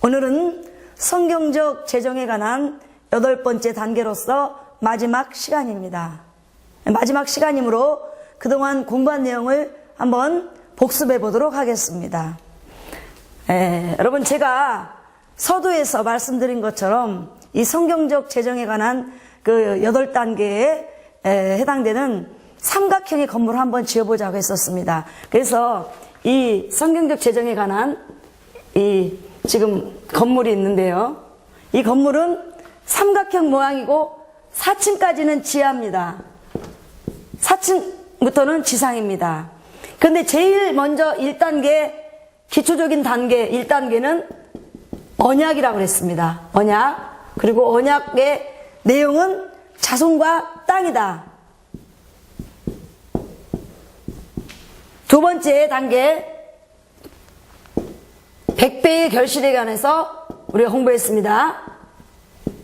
오늘은 성경적 재정에 관한 8번째 단계로서 마지막 시간입니다. 마지막 시간이므로 그동안 공부한 내용을 한번 복습해 보도록 하겠습니다. 여러분, 제가 서두에서 말씀드린 것처럼 이 성경적 재정에 관한 그 8단계에 해당되는 삼각형의 건물을 한번 지어보자고 했었습니다. 그래서 이 성경적 재정에 관한 이 지금 건물이 있는데요. 이 건물은 삼각형 모양이고 4층까지는 지하입니다. 4층부터는 지상입니다. 그런데 제일 먼저 1단계, 기초적인 단계 1단계는 언약이라고 그랬습니다. 언약. 그리고 언약의 내용은 자손과 땅이다. 두 번째 단계, 100배의 결실에 관해서 우리가 공부했습니다.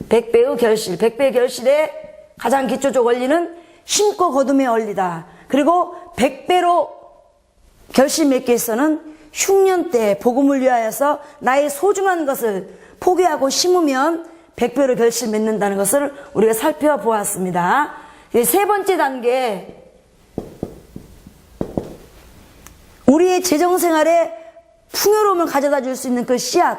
100배의 결실. 100배의 결실의 가장 기초적 원리는 심고 거둠의 원리다. 그리고 100배로 결실 맺기 위해서는 흉년 때 복음을 위하여서 나의 소중한 것을 포기하고 심으면 100배로 결실 맺는다는 것을 우리가 살펴보았습니다. 세 번째 단계, 우리의 재정생활에 풍요로움을 가져다 줄 수 있는 그 씨앗,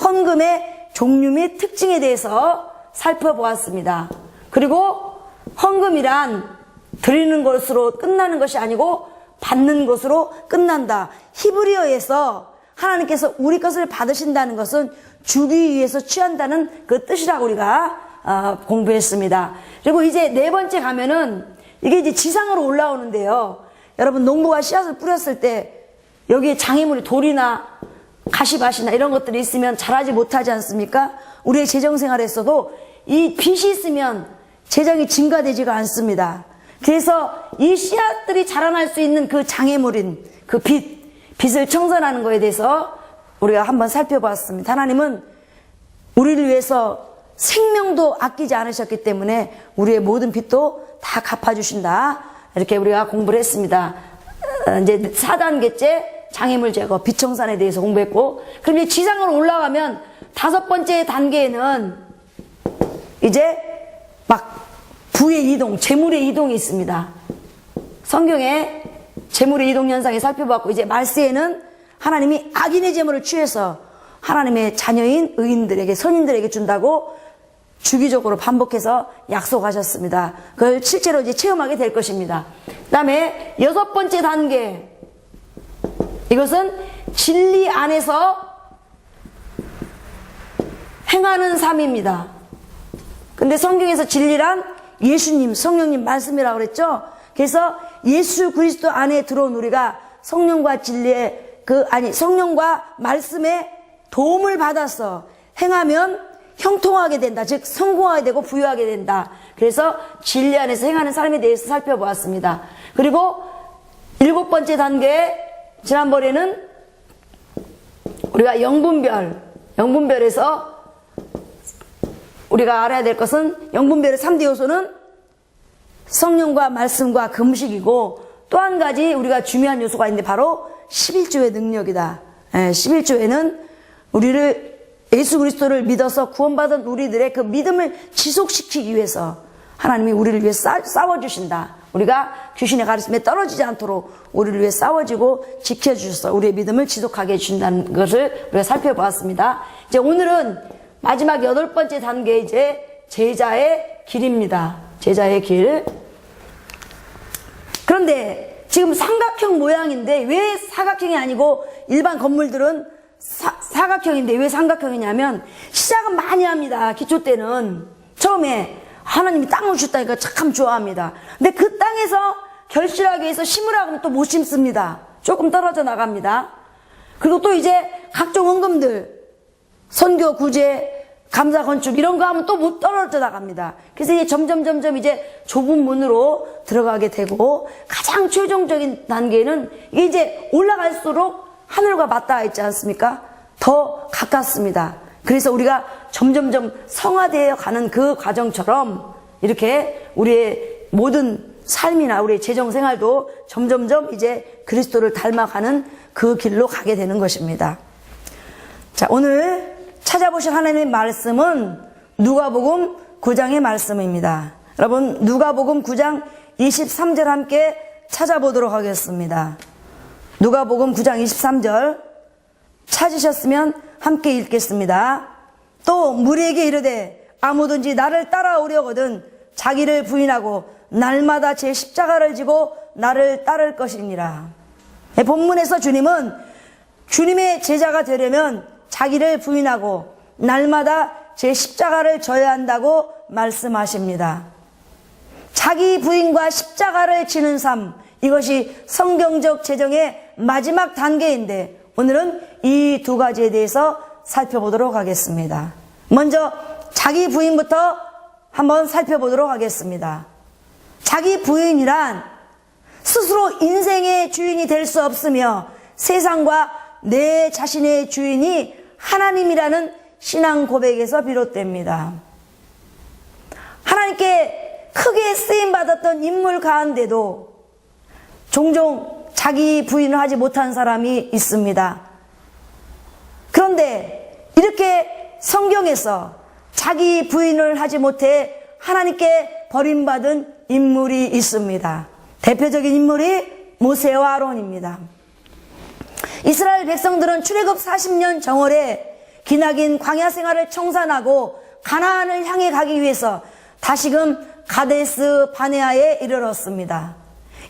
헌금의 종류 및 특징에 대해서 살펴보았습니다. 그리고 헌금이란 드리는 것으로 끝나는 것이 아니고 받는 것으로 끝난다. 히브리어에서 하나님께서 우리 것을 받으신다는 것은 주기 위해서 취한다는 그 뜻이라고 우리가 공부했습니다. 그리고 이제 네 번째 가면은 이게 이제 지상으로 올라오는데요. 여러분, 농부가 씨앗을 뿌렸을 때 여기에 장애물이 돌이나 가시밭이나 이런 것들이 있으면 자라지 못하지 않습니까? 우리의 재정생활에서도 이 빛이 있으면 재정이 증가되지가 않습니다. 그래서 이 씨앗들이 자라날 수 있는 그 장애물인 그 빛을 청산하는 것에 대해서 우리가 한번 살펴봤습니다. 하나님은 우리를 위해서 생명도 아끼지 않으셨기 때문에 우리의 모든 빚도 다 갚아주신다. 이렇게 우리가 공부를 했습니다. 이제 4단계째 장애물 제거, 빛 청산에 대해서 공부했고, 그럼 이제 지상으로 올라가면 5번째 단계에는 이제 막 부의 이동, 재물의 이동이 있습니다. 성경에 재물의 이동 현상을 살펴봤고, 이제 말세에는 하나님이 악인의 재물을 취해서 하나님의 자녀인 의인들에게, 선인들에게 준다고 주기적으로 반복해서 약속하셨습니다. 그걸 실제로 이제 체험하게 될 것입니다. 그 다음에 6번째 단계, 이것은 진리 안에서 행하는 삶입니다. 근데 성경에서 진리란 예수님, 성령님 말씀이라고 그랬죠? 그래서 예수 그리스도 안에 들어온 우리가 성령과 진리의 성령과 말씀에 도움을 받아서 행하면 형통하게 된다. 즉 성공하게 되고 부유하게 된다. 그래서 진리 안에서 행하는 삶에 대해서 살펴보았습니다. 그리고 7번째 단계, 지난번에는 우리가 영분별에서 우리가 알아야 될 것은 영분별의 3대 요소는 성령과 말씀과 금식이고, 또 한 가지 우리가 중요한 요소가 있는데 바로 11조의 능력이다. 11조에는 우리를 예수 그리스도를 믿어서 구원받은 우리들의 그 믿음을 지속시키기 위해서 하나님이 우리를 위해 싸워주신다. 우리가 귀신의 가르침에 떨어지지 않도록 우리를 위해 싸워지고 지켜주셔서 우리의 믿음을 지속하게 해주신다는 것을 우리가 살펴보았습니다. 이제 오늘은 마지막 8번째 단계, 이제 제자의 길입니다. 제자의 길. 그런데 지금 삼각형 모양인데 왜 사각형이 아니고 일반 건물들은 사각형인데 왜 삼각형이냐면 시작은 많이 합니다. 기초 때는 처음에 하나님이 땅을 주셨다니까 참 좋아합니다. 근데 그 땅에서 결실하기 위해서 심으라고 하면 또 못 심습니다. 조금 떨어져 나갑니다. 그리고 또 이제 각종 헌금들, 선교, 구제, 감사, 건축 이런 거 하면 또 못 떨어져 나갑니다. 그래서 이제 점점 이제 좁은 문으로 들어가게 되고, 가장 최종적인 단계는 이게 이제 올라갈수록 하늘과 맞닿아 있지 않습니까? 더 가깝습니다. 그래서 우리가 점점 성화되어 가는 그 과정처럼 이렇게 우리의 모든 삶이나 우리의 재정 생활도 점점 이제 그리스도를 닮아가는 그 길로 가게 되는 것입니다. 자, 오늘 찾아보실 하나님의 말씀은 누가복음 9장의 말씀입니다. 여러분, 누가복음 9장 23절 함께 찾아보도록 하겠습니다. 누가복음 9장 23절 찾으셨으면 함께 읽겠습니다. 또 무리에게 이르되 아무든지 나를 따라오려거든 자기를 부인하고 날마다 제 십자가를 지고 나를 따를 것이니라. 본문에서 주님은 주님의 제자가 되려면 자기를 부인하고 날마다 제 십자가를 져야 한다고 말씀하십니다. 자기 부인과 십자가를 지는 삶, 이것이 성경적 제정의 마지막 단계인데 오늘은 이 두 가지에 대해서 살펴보도록 하겠습니다. 먼저 자기 부인부터 한번 살펴보도록 하겠습니다. 자기 부인이란 스스로 인생의 주인이 될 수 없으며 세상과 내 자신의 주인이 하나님이라는 신앙 고백에서 비롯됩니다. 하나님께 크게 쓰임받았던 인물 가운데도 종종 자기 부인을 하지 못한 사람이 있습니다. 그런데 이렇게 성경에서 자기 부인을 하지 못해 하나님께 버림받은 인물이 있습니다. 대표적인 인물이 모세와 아론입니다. 이스라엘 백성들은 출애굽 40년 정월에 기나긴 광야 생활을 청산하고 가나안을 향해 가기 위해서 다시금 가데스 바네아에 이르렀습니다.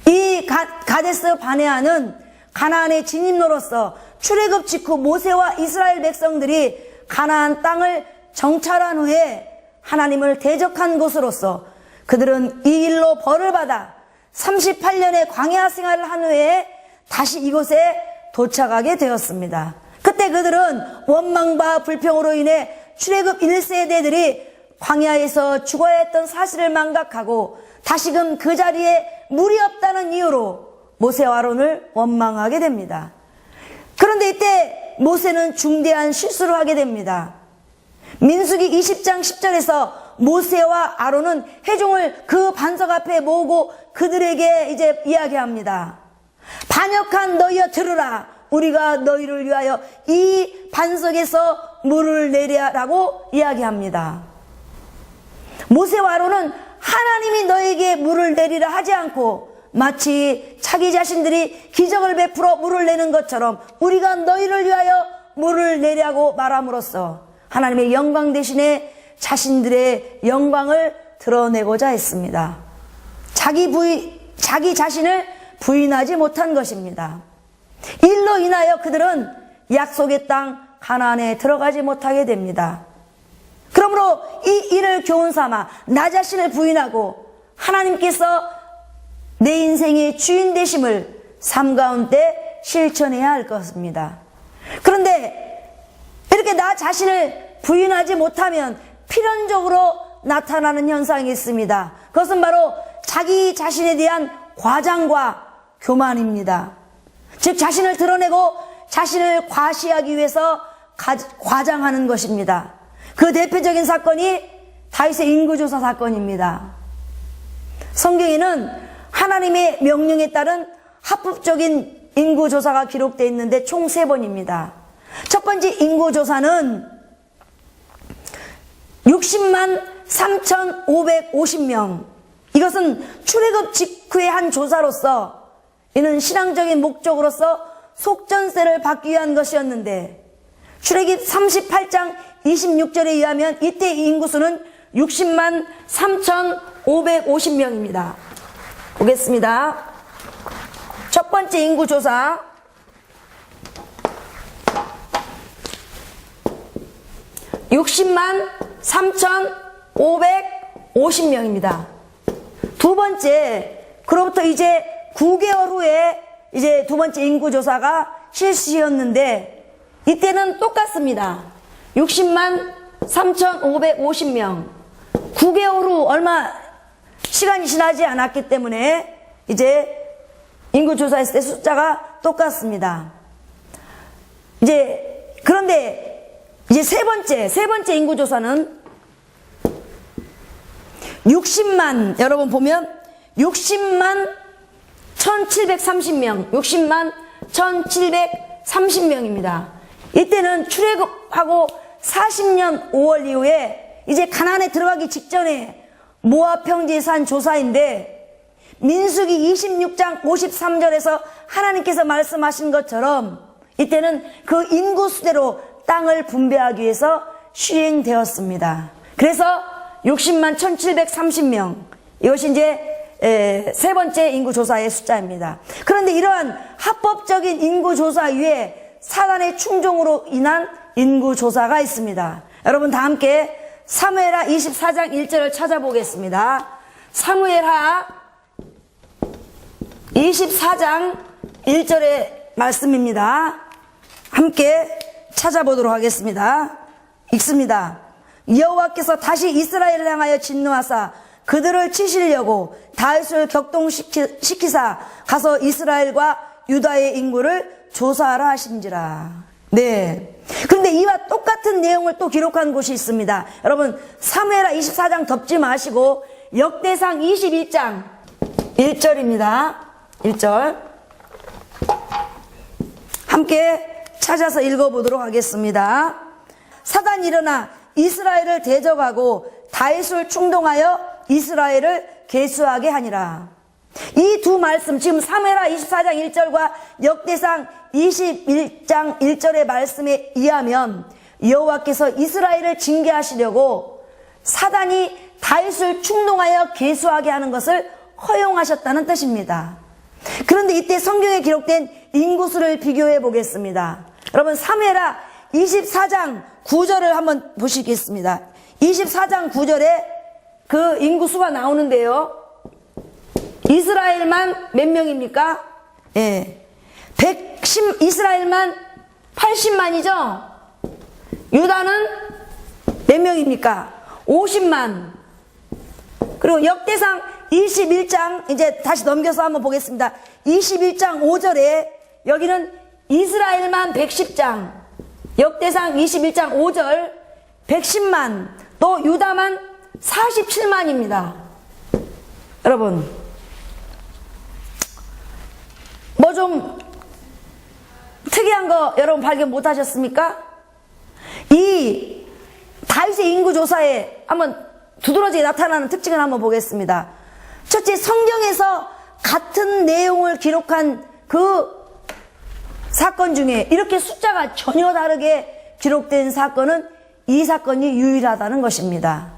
이 가데스 바네아는 가나안의 진입로로서 출애굽 직후 모세와 이스라엘 백성들이 가나안 땅을 정찰한 후에 하나님을 대적한 곳으로서 그들은 이 일로 벌을 받아 38년의 광야 생활을 한 후에 다시 이곳에 도착하게 되었습니다. 그때 그들은 원망과 불평으로 인해 출애굽 1세대들이 광야에서 죽어야 했던 사실을 망각하고 다시금 그 자리에 물이 없다는 이유로 모세와 아론을 원망하게 됩니다. 그런데 이때 모세는 중대한 실수를 하게 됩니다. 민수기 20장 10절에서 모세와 아론은 회중을 그 반석 앞에 모으고 그들에게 이제 이야기합니다. 반역한 너희여 들으라. 우리가 너희를 위하여 이 반석에서 물을 내리라고 이야기합니다. 모세와 아론은 하나님이 너에게 물을 내리라 하지 않고 마치 자기 자신들이 기적을 베풀어 물을 내는 것처럼 우리가 너희를 위하여 물을 내리라고 말함으로써 하나님의 영광 대신에 자신들의 영광을 드러내고자 했습니다. 자기 자신을 부인하지 못한 것입니다. 일로 인하여 그들은 약속의 땅 가나안에 들어가지 못하게 됩니다. 그러므로 이 일을 교훈 삼아 나 자신을 부인하고 하나님께서 내 인생의 주인 되심을 삶 가운데 실천해야 할 것입니다. 그런데 이렇게 나 자신을 부인하지 못하면 필연적으로 나타나는 현상이 있습니다. 그것은 바로 자기 자신에 대한 과장과 교만입니다. 즉 자신을 드러내고 자신을 과시하기 위해서 과장하는 것입니다. 그 대표적인 사건이 다윗의 인구조사 사건입니다. 성경에는 하나님의 명령에 따른 합법적인 인구조사가 기록되어 있는데 총 3번입니다. 첫 번째 인구조사는 60만 3,550명. 이것은 출애굽 직후의 한 조사로서 이는 신앙적인 목적으로서 속전세를 받기 위한 것이었는데 출애굽 38장 26절에 의하면 이때 인구수는 60만 3,550명입니다. 보겠습니다. 첫 번째 인구조사 60만 3,550명입니다. 두 번째, 그로부터 이제 9개월 후에 이제 두 번째 인구조사가 실시였는데 이때는 똑같습니다. 60만 3,550명. 9개월 후 얼마 시간이 지나지 않았기 때문에 이제 인구조사했을 때 숫자가 똑같습니다. 그런데 이제 세 번째 인구조사는 60만, 여러분 보면 60만 1,730명, 60만 1,730명입니다. 이때는 출애굽하고 40년 5월 이후에 이제 가나안에 들어가기 직전에 모압 평지에 산 조사인데, 민수기 26장 53절에서 하나님께서 말씀하신 것처럼 이때는 그 인구 수대로 땅을 분배하기 위해서 시행되었습니다. 그래서 60만 1730명, 이것이 이제 세 번째 인구조사의 숫자입니다. 그런데 이러한 합법적인 인구조사 위에 사단의 충종으로 인한 인구조사가 있습니다. 여러분 다 함께 사무엘하 24장 1절을 찾아보겠습니다. 사무엘하 24장 1절의 말씀입니다. 함께 찾아보도록 하겠습니다. 읽습니다. 여호와께서 다시 이스라엘을 향하여 진노하사 그들을 치시려고 다윗을 격동시키사 가서 이스라엘과 유다의 인구를 조사하라 하신지라. 네. 그런데 이와 똑같은 내용을 또 기록한 곳이 있습니다. 여러분 사무엘하 24장 덮지 마시고 역대상 21장 1절입니다. 1절 함께 찾아서 읽어보도록 하겠습니다. 사단이 일어나 이스라엘을 대적하고 다윗을 충동하여 이스라엘을 계수하게 하니라. 이 두 말씀, 지금 사무엘하 24장 1절과 역대상 21장 1절의 말씀에 의하면 여호와께서 이스라엘을 징계하시려고 사단이 다윗을 충동하여 계수하게 하는 것을 허용하셨다는 뜻입니다. 그런데 이때 성경에 기록된 인구수를 비교해 보겠습니다. 여러분 사무엘하 24장 9절을 한번 보시겠습니다. 24장 9절에 그 인구수가 나오는데요. 이스라엘만 몇 명입니까? 예. 이스라엘만 80만이죠? 유다는 몇 명입니까? 50만. 그리고 역대상 21장, 이제 다시 넘겨서 한번 보겠습니다. 21장 5절에 여기는 이스라엘만 110장, 역대상 21장 5절 110만, 또 유다만 47만입니다. 여러분 뭐 좀 특이한 거 여러분 발견 못 하셨습니까? 이 다윗의 인구조사에 한번 두드러지게 나타나는 특징을 한번 보겠습니다. 첫째, 성경에서 같은 내용을 기록한 그 사건 중에 이렇게 숫자가 전혀 다르게 기록된 사건은 이 사건이 유일하다는 것입니다.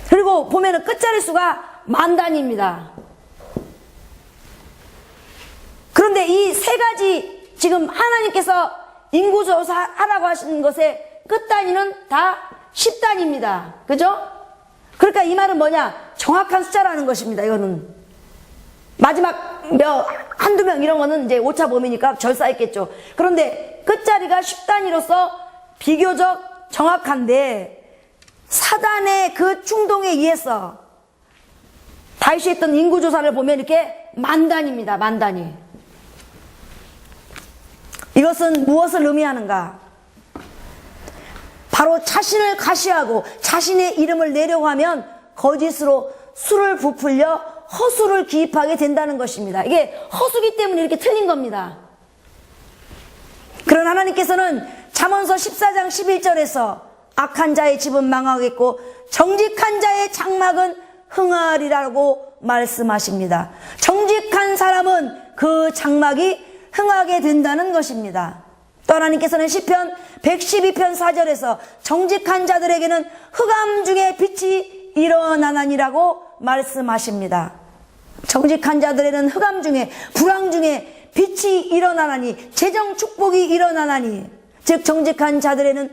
그리고 보면은 끝자리 수가 만 단위입니다. 그런데 이 세 가지 지금 하나님께서 인구조사 하라고 하시는 것의 끝 단위는 다 10단위입니다. 그죠? 그러니까 이 말은 뭐냐? 정확한 숫자라는 것입니다. 이거는 마지막 한두 명 이런 거는 이제 오차 범위니까 절사했겠죠. 그런데 끝자리가 10단위로서 비교적 정확한데 사단의 그 충동에 의해서 다윗이 했던 인구조사를 보면 이렇게 만 단위입니다. 만 단위. 이것은 무엇을 의미하는가? 바로 자신을 과시하고 자신의 이름을 내려고 하면 거짓으로 수를 부풀려 허수를 기입하게 된다는 것입니다. 이게 허수기 때문에 이렇게 틀린 겁니다. 그러나 하나님께서는 잠언서 14장 11절에서 악한 자의 집은 망하겠고 정직한 자의 장막은 흥하리라고 말씀하십니다. 정직한 사람은 그 장막이 흥하게 된다는 것입니다. 또 하나님께서는 시편 112편 4절에서 정직한 자들에게는 흑암 중에 빛이 일어나나니라고 말씀하십니다. 정직한 자들에게는 흑암 중에 불황 중에 빛이 일어나나니 재정 축복이 일어나나니, 즉 정직한 자들에게는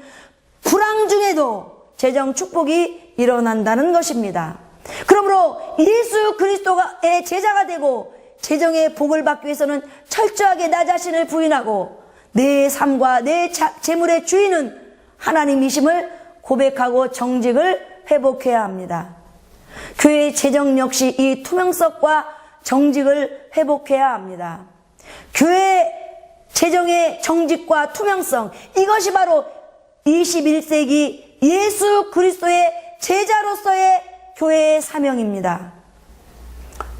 불황 중에도 재정 축복이 일어난다는 것입니다. 그러므로 예수 그리스도의 제자가 되고 재정의 복을 받기 위해서는 철저하게 나 자신을 부인하고 내 삶과 내 재물의 주인은 하나님이심을 고백하고 정직을 회복해야 합니다. 교회의 재정 역시 이 투명성과 정직을 회복해야 합니다. 교회 재정의 정직과 투명성, 이것이 바로 21세기 예수 그리스도의 제자로서의 교회의 사명입니다.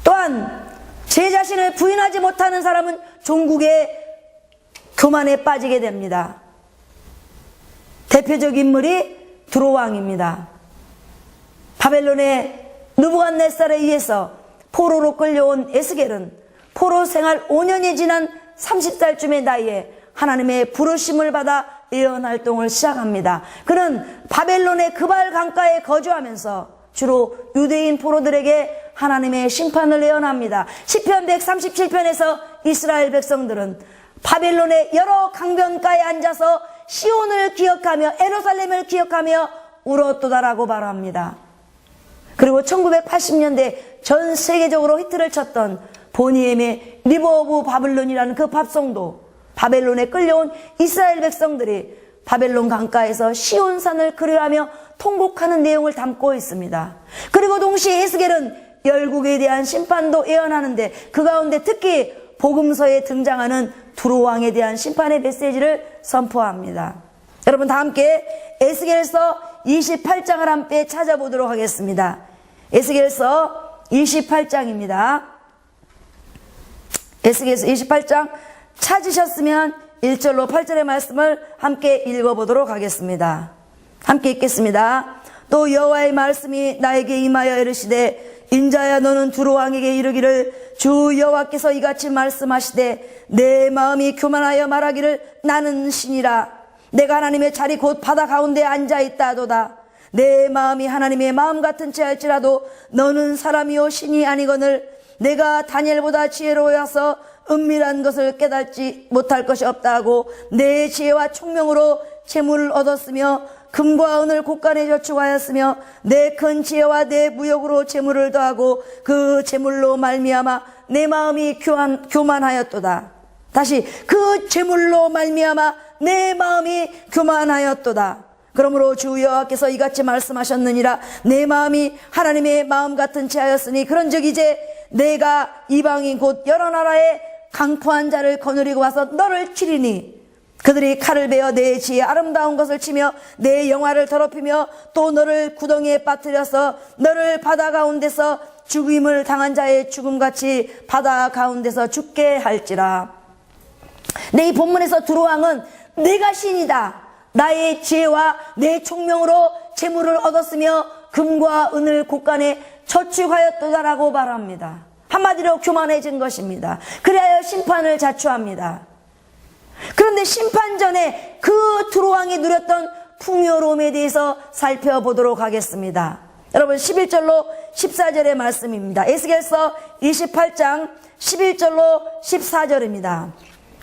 또한 제 자신을 부인하지 못하는 사람은 종국의 교만에 빠지게 됩니다. 대표적 인물이 두로왕입니다. 바벨론의 느부갓네살에 의해서 포로로 끌려온 에스겔은 포로 생활 5년이 지난 30살쯤의 나이에 하나님의 부르심을 받아 예언 활동을 시작합니다. 그는 바벨론의 그발 강가에 거주하면서 주로 유대인 포로들에게 하나님의 심판을 예언합니다. 시편 137편에서 이스라엘 백성들은 바벨론의 여러 강변가에 앉아서 시온을 기억하며 예루살렘을 기억하며 울었도다라고 말합니다. 그리고 1980년대 전 세계적으로 히트를 쳤던 보니엠의 리버 오브 바벨론이라는 그 팝송도 바벨론에 끌려온 이스라엘 백성들이 바벨론 강가에서 시온산을 그리하며 통곡하는 내용을 담고 있습니다. 그리고 동시에 에스겔은 열국에 대한 심판도 예언하는데 그 가운데 특히 복음서에 등장하는 두로왕에 대한 심판의 메시지를 선포합니다. 여러분 다 함께 에스겔서 28장을 함께 찾아보도록 하겠습니다. 에스겔서 28장입니다. 에스겔서 28장 찾으셨으면 1절로 8절의 말씀을 함께 읽어보도록 하겠습니다. 함께 읽겠습니다. 또 여호와의 말씀이 나에게 임하여 이르시되 인자야 너는 두로왕에게 이르기를 주 여호와께서 이같이 말씀하시되 내 마음이 교만하여 말하기를 나는 신이라 내가 하나님의 자리 곧 바다 가운데 앉아있다 하도다. 내 마음이 하나님의 마음 같은 채 할지라도 너는 사람이요 신이 아니거늘 내가 다니엘보다 지혜로워서 은밀한 것을 깨닫지 못할 것이 없다 하고 내 지혜와 총명으로 재물을 얻었으며 금과 은을 곳간에 저축하였으며 내 큰 지혜와 내 무역으로 재물을 더하고 그 재물로 말미암아 내 마음이 교만하였도다. 다시 그 재물로 말미암아 내 마음이 교만하였도다. 그러므로 주 여호와께서 이같이 말씀하셨느니라 내 마음이 하나님의 마음 같은 채 하였으니 그런즉 이제 내가 이방인 곧 여러 나라의 강포한 자를 거느리고 와서 너를 치리니 그들이 칼을 베어 내 지혜의 아름다운 것을 치며 내 영화를 더럽히며 또 너를 구덩이에 빠뜨려서 너를 바다 가운데서 죽임을 당한 자의 죽음같이 바다 가운데서 죽게 할지라. 이 본문에서 두로왕은 내가 신이다. 나의 지혜와 내 총명으로 재물을 얻었으며 금과 은을 곳간에 저축하였도다라고 말합니다. 한마디로 교만해진 것입니다. 그리하여 심판을 자초합니다. 그런데 심판 전에 그 두로왕이 누렸던 풍요로움에 대해서 살펴보도록 하겠습니다. 여러분 11절로 14절의 말씀입니다. 에스겔서 28장 11절로 14절입니다.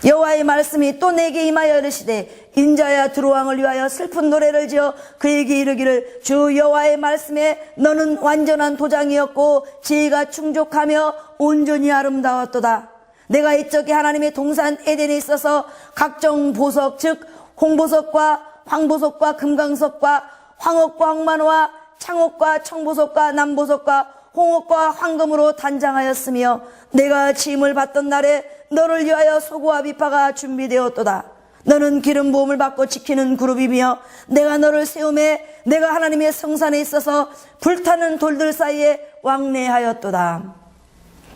여호와의 말씀이 또 내게 임하여 이르시되 인자야 두로왕을 위하여 슬픈 노래를 지어 그에게 이르기를 주 여호와의 말씀에 너는 완전한 도장이었고 지혜가 충족하며 온전히 아름다웠도다. 내가 이적에 하나님의 동산 에덴에 있어서 각종 보석 즉 홍보석과 황보석과 금강석과 황옥과 황만호와 창옥과 청보석과 남보석과 홍옥과 황금으로 단장하였으며 내가 짐을 받던 날에 너를 위하여 소고와 비파가 준비되었도다. 너는 기름 부음을 받고 지키는 그룹이며 내가 너를 세우매 내가 하나님의 성산에 있어서 불타는 돌들 사이에 왕래하였도다.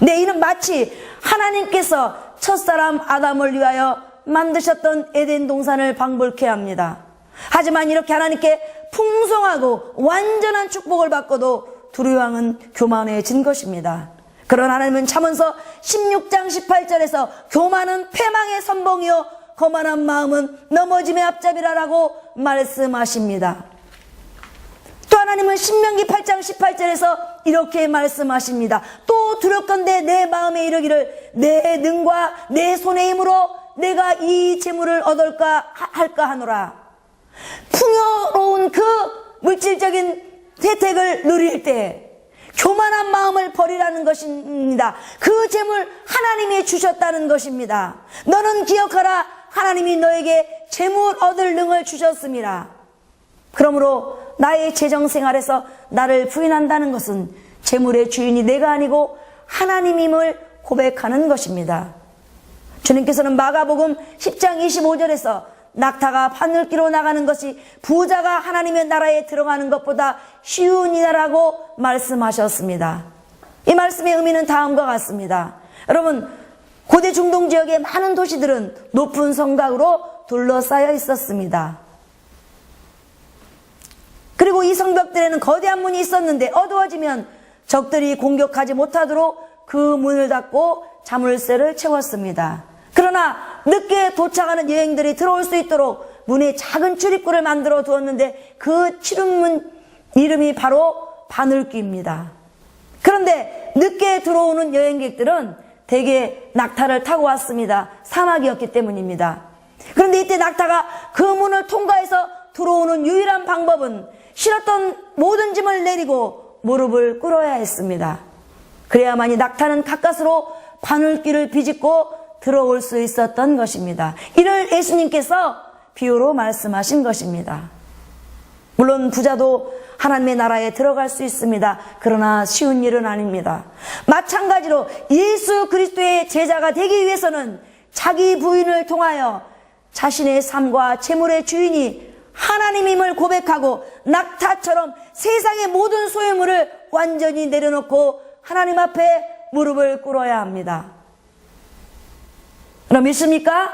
이는 마치 하나님께서 첫사람 아담을 위하여 만드셨던 에덴 동산을 방불케 합니다. 하지만 이렇게 하나님께 풍성하고 완전한 축복을 받고도 두로왕은 교만해진 것입니다. 그러나 하나님은 잠언서 16장 18절에서 교만은 패망의 선봉이요 거만한 마음은 넘어짐의 앞잡이라라고 말씀하십니다. 또 하나님은 신명기 8장 18절에서 이렇게 말씀하십니다. 또 두렵건대 내 마음에 이르기를 내 능과 내 손의 힘으로 내가 이 재물을 얻을까 할까 하노라. 풍요로운 그 물질적인 혜택을 누릴 때 교만한 마음을 버리라는 것입니다. 그 재물 하나님이 주셨다는 것입니다. 너는 기억하라. 하나님이 너에게 재물 얻을 능을 주셨습니다. 그러므로 나의 재정생활에서 나를 부인한다는 것은 재물의 주인이 내가 아니고 하나님임을 고백하는 것입니다. 주님께서는 마가복음 10장 25절에서 낙타가 바늘기로 나가는 것이 부자가 하나님의 나라에 들어가는 것보다 쉬운 이라고 말씀하셨습니다. 이 말씀의 의미는 다음과 같습니다. 여러분, 고대 중동 지역의 많은 도시들은 높은 성곽으로 둘러싸여 있었습니다. 그리고 이 성벽들에는 거대한 문이 있었는데 어두워지면 적들이 공격하지 못하도록 그 문을 닫고 자물쇠를 채웠습니다. 그러나 늦게 도착하는 여행들이 들어올 수 있도록 문에 작은 출입구를 만들어 두었는데 그 출입문 이름이 바로 바늘귀입니다. 그런데 늦게 들어오는 여행객들은 대개 낙타를 타고 왔습니다. 사막이었기 때문입니다. 그런데 이때 낙타가 그 문을 통과해서 들어오는 유일한 방법은 실었던 모든 짐을 내리고 무릎을 꿇어야 했습니다. 그래야만이 낙타는 가까스로 바늘귀를 비집고 들어올 수 있었던 것입니다. 이를 예수님께서 비유로 말씀하신 것입니다. 물론 부자도 하나님의 나라에 들어갈 수 있습니다. 그러나 쉬운 일은 아닙니다. 마찬가지로 예수 그리스도의 제자가 되기 위해서는 자기 부인을 통하여 자신의 삶과 재물의 주인이 하나님임을 고백하고 낙타처럼 세상의 모든 소유물을 완전히 내려놓고 하나님 앞에 무릎을 꿇어야 합니다. 그럼 믿습니까?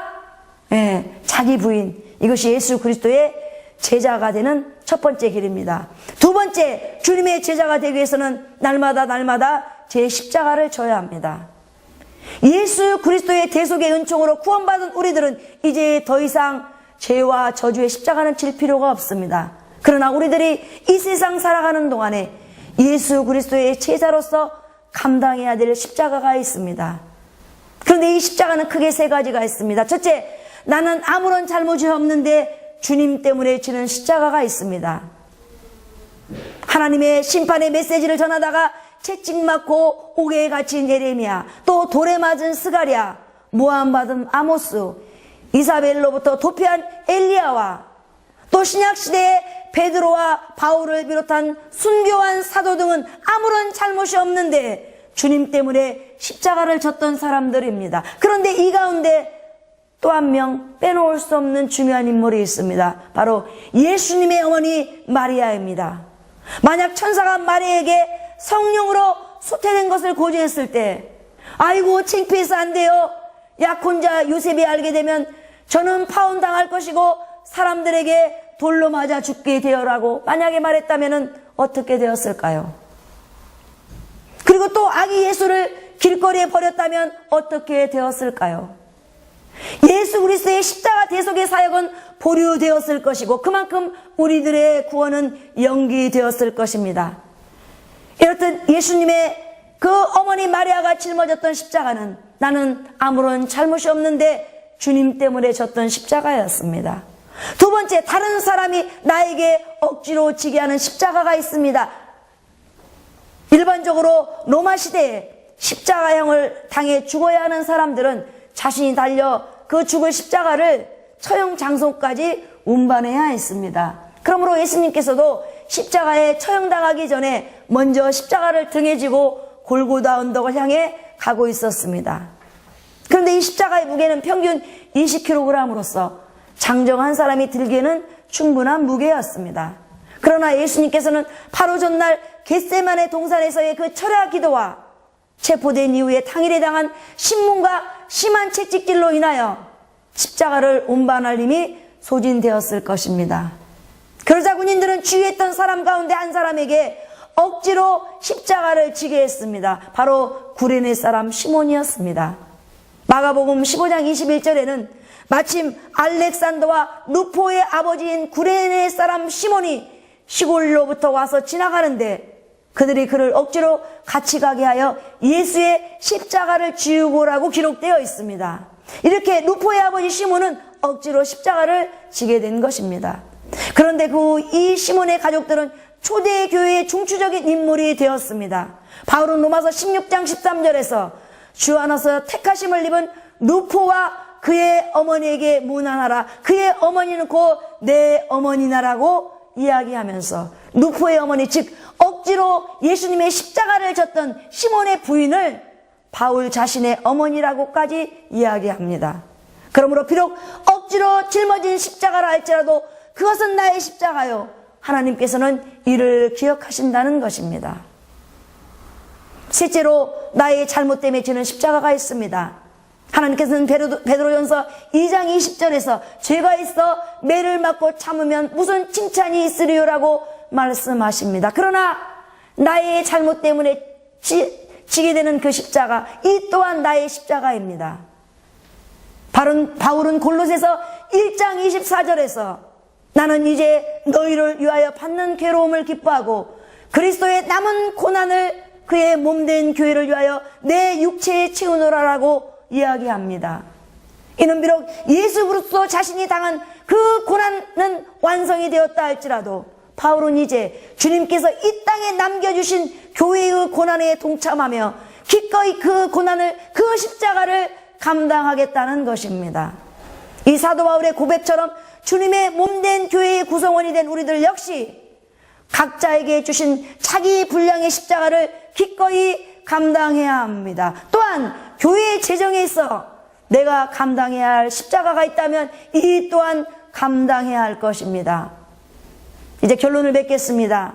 네, 자기 부인, 이것이 예수 그리스도의 제자가 되는 첫 번째 길입니다. 두 번째, 주님의 제자가 되기 위해서는 날마다 제 십자가를 져야 합니다. 예수 그리스도의 대속의 은총으로 구원받은 우리들은 이제 더 이상 죄와 저주의 십자가는 질 필요가 없습니다. 그러나 우리들이 이 세상 살아가는 동안에 예수 그리스도의 제자로서 감당해야 될 십자가가 있습니다. 그런데 이 십자가는 크게 세 가지가 있습니다. 첫째, 나는 아무런 잘못이 없는데 주님 때문에 지는 십자가가 있습니다. 하나님의 심판의 메시지를 전하다가 채찍맞고 옥에 갇힌 예레미야, 또 돌에 맞은 스가랴, 모함받은 아모스, 이사벨로부터 도피한 엘리야와 또 신약시대의 베드로와 바울을 비롯한 순교한 사도 등은 아무런 잘못이 없는데 주님 때문에 십자가를 졌던 사람들입니다. 그런데 이 가운데 또 한 명 빼놓을 수 없는 중요한 인물이 있습니다. 바로 예수님의 어머니 마리아입니다. 만약 천사가 마리아에게 성령으로 소태된 것을 고지했을 때 아이고 창피해서 안 돼요. 약혼자 요셉이 알게 되면 저는 파혼당할 것이고 사람들에게 돌로 맞아 죽게 되어라고 만약에 말했다면 어떻게 되었을까요? 그리고 또 아기 예수를 길거리에 버렸다면 어떻게 되었을까요? 예수 그리스도의 십자가 대속의 사역은 보류되었을 것이고 그만큼 우리들의 구원은 연기되었을 것입니다. 이렇듯 예수님의 그 어머니 마리아가 짊어졌던 십자가는 나는 아무런 잘못이 없는데 주님 때문에 졌던 십자가였습니다. 두 번째, 다른 사람이 나에게 억지로 지게 하는 십자가가 있습니다. 일반적으로 로마 시대에 십자가형을 당해 죽어야 하는 사람들은 자신이 달려 그 죽을 십자가를 처형 장소까지 운반해야 했습니다. 그러므로 예수님께서도 십자가에 처형당하기 전에 먼저 십자가를 등에 지고 골고다 언덕을 향해 가고 있었습니다. 그런데 이 십자가의 무게는 평균 20kg으로서 장정한 사람이 들기에는 충분한 무게였습니다. 그러나 예수님께서는 바로 전날 겟세마네 동산에서의 그 철야 기도와 체포된 이후에 당일에 당한 신문과 심한 채찍질로 인하여 십자가를 운반할 힘이 소진되었을 것입니다. 그러자 군인들은 주위에 있던 사람 가운데 한 사람에게 억지로 십자가를 지게 했습니다. 바로 구레네 사람 시몬이었습니다. 마가복음 15장 21절에는 마침 알렉산더와 루포의 아버지인 구레네 사람 시몬이 시골로부터 와서 지나가는데 그들이 그를 억지로 같이 가게 하여 예수의 십자가를 지우고라고 기록되어 있습니다. 이렇게 루포의 아버지 시몬은 억지로 십자가를 지게 된 것입니다. 그런데 이 시몬의 가족들은 초대 교회의 중추적인 인물이 되었습니다. 바울은 로마서 16장 13절에서 주 안에서 택하심을 입은 루포와 그의 어머니에게 문안하라. 그의 어머니는 곧 내 어머니나라고 이야기하면서 루포의 어머니, 즉 억지로 예수님의 십자가를 졌던 시몬의 부인을 바울 자신의 어머니라고까지 이야기합니다. 그러므로 비록 억지로 짊어진 십자가라 할지라도 그것은 나의 십자가요, 하나님께서는 이를 기억하신다는 것입니다. 실제로 나의 잘못 때문에 지는 십자가가 있습니다. 하나님께서는 베드로전서 2장 20절에서 죄가 있어 매를 맞고 참으면 무슨 칭찬이 있으리요라고 말씀하십니다. 그러나 나의 잘못 때문에 지게 되는 그 십자가, 이 또한 나의 십자가입니다. 바울은 골로새서 1장 24절에서 나는 이제 너희를 위하여 받는 괴로움을 기뻐하고 그리스도의 남은 고난을 그의 몸된 교회를 위하여 내 육체에 채우노라라고 이야기합니다. 이는 비록 예수 그리스도 자신이 당한 그 고난은 완성이 되었다 할지라도 바울은 이제 주님께서 이 땅에 남겨주신 교회의 고난에 동참하며 기꺼이 그 고난을, 그 십자가를 감당하겠다는 것입니다. 이 사도 바울의 고백처럼 주님의 몸된 교회의 구성원이 된 우리들 역시 각자에게 주신 자기 분량의 십자가를 기꺼이 감당해야 합니다. 또한 교회의 재정에 있어 내가 감당해야 할 십자가가 있다면 이 또한 감당해야 할 것입니다. 이제 결론을 맺겠습니다.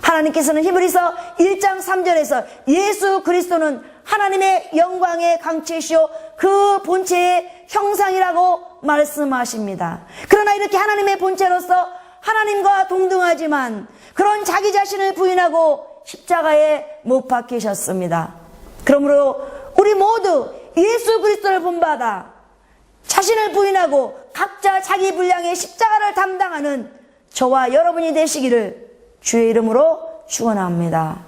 하나님께서는 히브리서 1장 3절에서 예수 그리스도는 하나님의 영광의 강체시오 그 본체의 형상이라고 말씀하십니다. 그러나 이렇게 하나님의 본체로서 하나님과 동등하지만 그런 자기 자신을 부인하고 십자가에 못 박히셨습니다. 그러므로 우리 모두 예수 그리스도를 본받아 자신을 부인하고 각자 자기 분량의 십자가를 담당하는 저와 여러분이 되시기를 주의 이름으로 축원합니다.